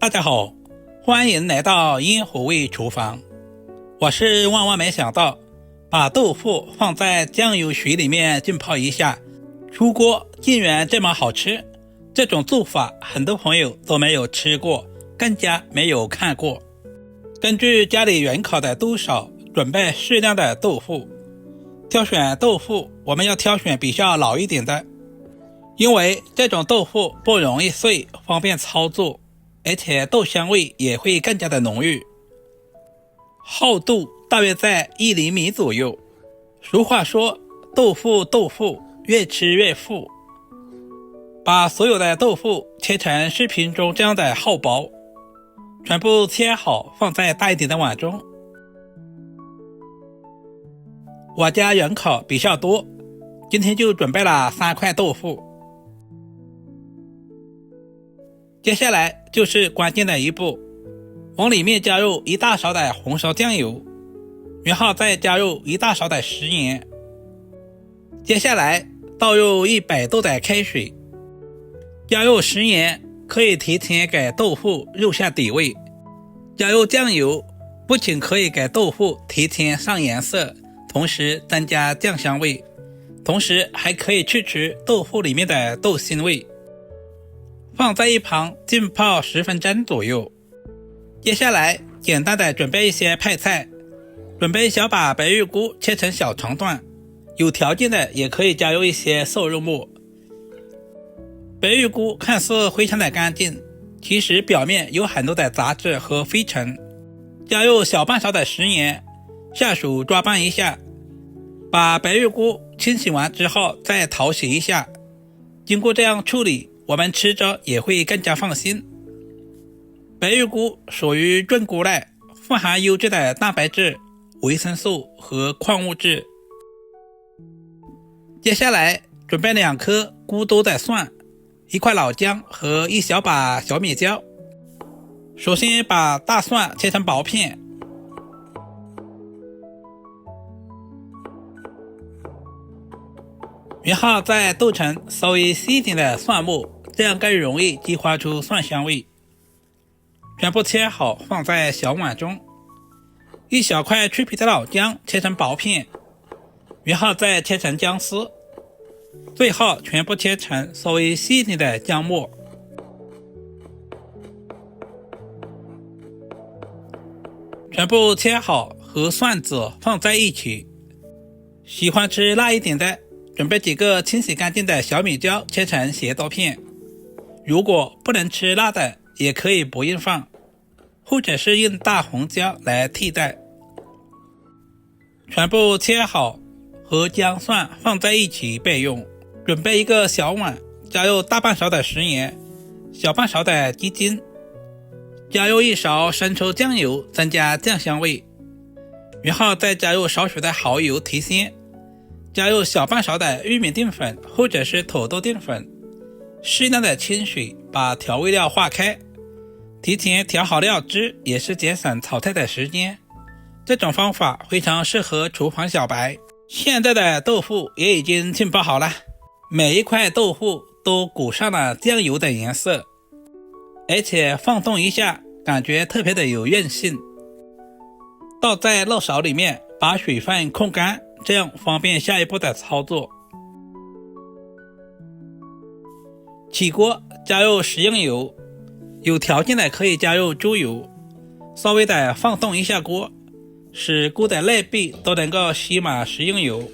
大家好，欢迎来到烟火味厨房。我是万万没想到，把豆腐放在酱油水里面浸泡一下，出锅竟然这么好吃。这种做法很多朋友都没有吃过，更加没有看过。根据家里人口的多少，准备适量的豆腐。挑选豆腐，我们要挑选比较老一点的，因为这种豆腐不容易碎，方便操作，而且豆香味也会更加的浓郁。厚度大约在1厘米左右。俗话说，豆腐越吃越富。把所有的豆腐切成视频中这样的厚薄，全部切好放在大一点的碗中。我家人口比较多，今天就准备了3块豆腐。接下来就是关键的一步，往里面加入1大勺的红烧酱油，然后再加入1大勺的食盐。接下来倒入100度的开水，加入食盐可以提前给豆腐入下底味，加入酱油不仅可以给豆腐提前上颜色，同时增加酱香味，同时还可以去除豆腐里面的豆腥味。放在一旁浸泡10分钟左右。接下来简单的准备一些配菜，准备小把白玉菇切成小长段，有条件的也可以加入一些瘦肉末。白玉菇看似非常的干净，其实表面有很多的杂质和飞尘。加入小半勺的食盐，下手抓拌一下。把白玉菇清洗完之后再淘洗一下，经过这样处理，我们吃着也会更加放心。白玉菇属于菌菇类，富含优质的蛋白质、维生素和矿物质。接下来准备2颗菇多的蒜、1块老姜和1小把小米椒。首先把大蒜切成薄片，然后再剁成稍微细一点的蒜末，这样更容易激发出蒜香味。全部切好放在小碗中。1小块去皮的老姜切成薄片，然后再切成姜丝，最后全部切成稍微细一点的姜末。全部切好和蒜子放在一起。喜欢吃辣一点的，准备几个清洗干净的小米椒切成斜刀片。如果不能吃辣的，也可以不用放，或者是用大红椒来替代。全部切好和姜蒜放在一起备用。准备一个小碗，加入大半勺的食盐，小半勺的鸡精，加入1勺生抽酱油增加酱香味，然后再加入少许的蚝油提鲜，加入小半勺的玉米淀粉或者是土豆淀粉，适量的清水把调味料化开。提前调好料汁也是节省炒菜的时间，这种方法非常适合厨房小白。现在的豆腐也已经浸泡好了，每一块豆腐都裹上了酱油的颜色，而且放动一下感觉特别的有韧性。倒在漏勺里面把水分控干，这样方便下一步的操作。起锅加入食用油，有条件的可以加入猪油，稍微的放动一下锅，使锅的内壁都能够吸满食用油。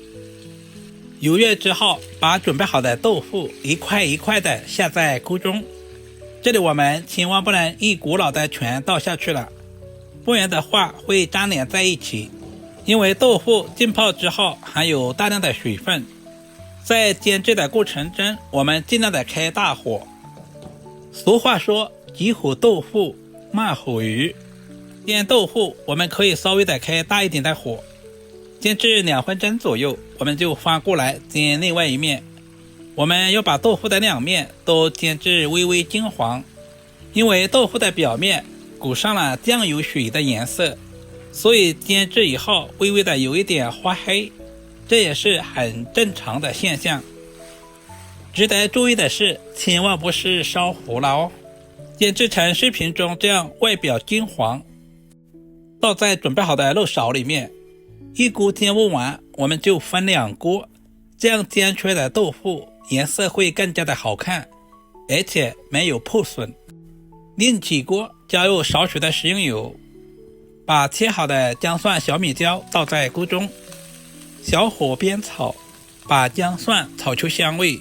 油热之后，把准备好的豆腐一块一块的下在锅中。这里我们千万不能一股脑的全倒下去了，不然的话会粘连在一起。因为豆腐浸泡之后含有大量的水分，在煎制的过程中，我们尽量的开大火。俗话说，急火豆腐，慢火鱼。煎豆腐我们可以稍微的开大一点的火，煎至2分钟左右，我们就翻过来煎另外一面。我们要把豆腐的2面都煎至微微金黄，因为豆腐的表面裹上了酱油水的颜色，所以煎制以后微微的有一点花黑，这也是很正常的现象。值得注意的是，千万不是烧糊了哦。煎制成视频中这样外表金黄，倒在准备好的肉勺里面，一锅煎焐完，我们就分2锅，这样煎出来的豆腐颜色会更加的好看，而且没有破损。另起锅，加入少许的食用油，把切好的姜蒜小米椒倒在锅中，小火煸炒，把姜蒜炒出香味，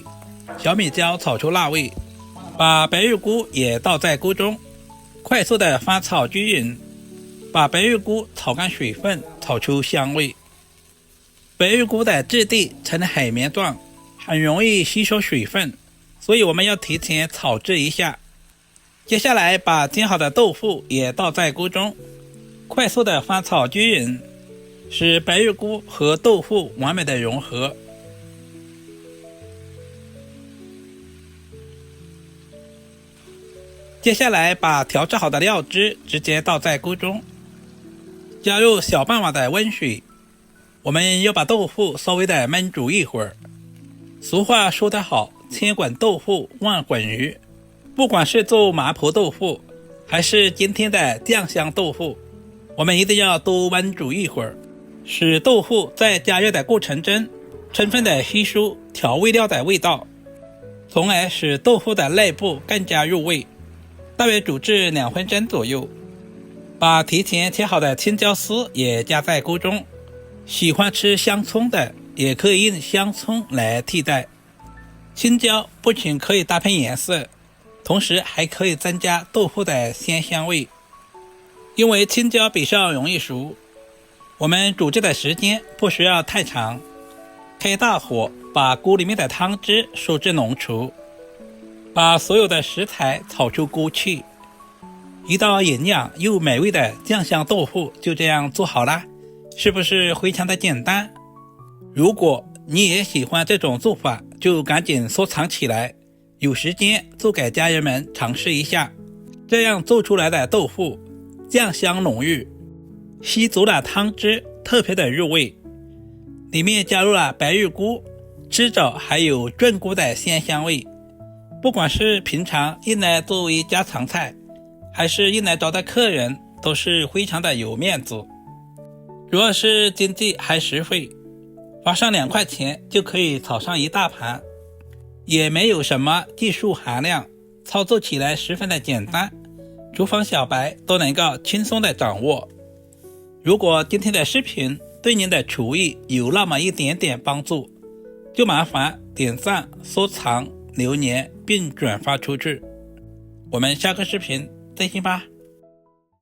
小米椒炒出辣味，把白玉菇也倒在锅中，快速的翻炒均匀，把白玉菇炒干水分，炒出香味。白玉菇的质地呈海绵状，很容易吸收水分，所以我们要提前炒制一下。接下来把煎好的豆腐也倒在锅中，快速的翻炒均匀，使白玉菇和豆腐完美的融合。接下来把调制好的料汁直接倒在锅中，加入小半碗的温水，我们要把豆腐稍微的焖煮一会儿。俗话说得好，千滚豆腐万滚鱼，不管是做麻婆豆腐还是今天的酱香豆腐，我们一定要多焖煮一会儿，使豆腐在加热的过程中充分的吸收调味料的味道，从而使豆腐的内部更加入味。大约煮至2分钟左右，把提前切好的青椒丝也加在锅中，喜欢吃香葱的也可以用香葱来替代。青椒不仅可以搭配颜色，同时还可以增加豆腐的鲜香味。因为青椒比较容易熟，我们煮制的时间不需要太长。开大火，把锅里面的汤汁收至浓稠，把所有的食材炒出锅气，一道营养又美味的酱香豆腐就这样做好了，是不是非常的简单？如果你也喜欢这种做法，就赶紧收藏起来，有时间做给家人们尝试一下。这样做出来的豆腐酱香浓郁，吸足了汤汁，特别的入味。里面加入了白玉菇、吃枣还有菌菇的鲜香味，不管是平常用来作为家常菜，还是用来招待客人，都是非常的有面子。主要是经济还实惠，花上2块钱就可以炒上一大盘，也没有什么技术含量，操作起来十分的简单，厨房小白都能够轻松的掌握。如果今天的视频对您的厨艺有那么一点点帮助，就麻烦点赞、收藏、留言并转发出去。我们下个视频再见吧。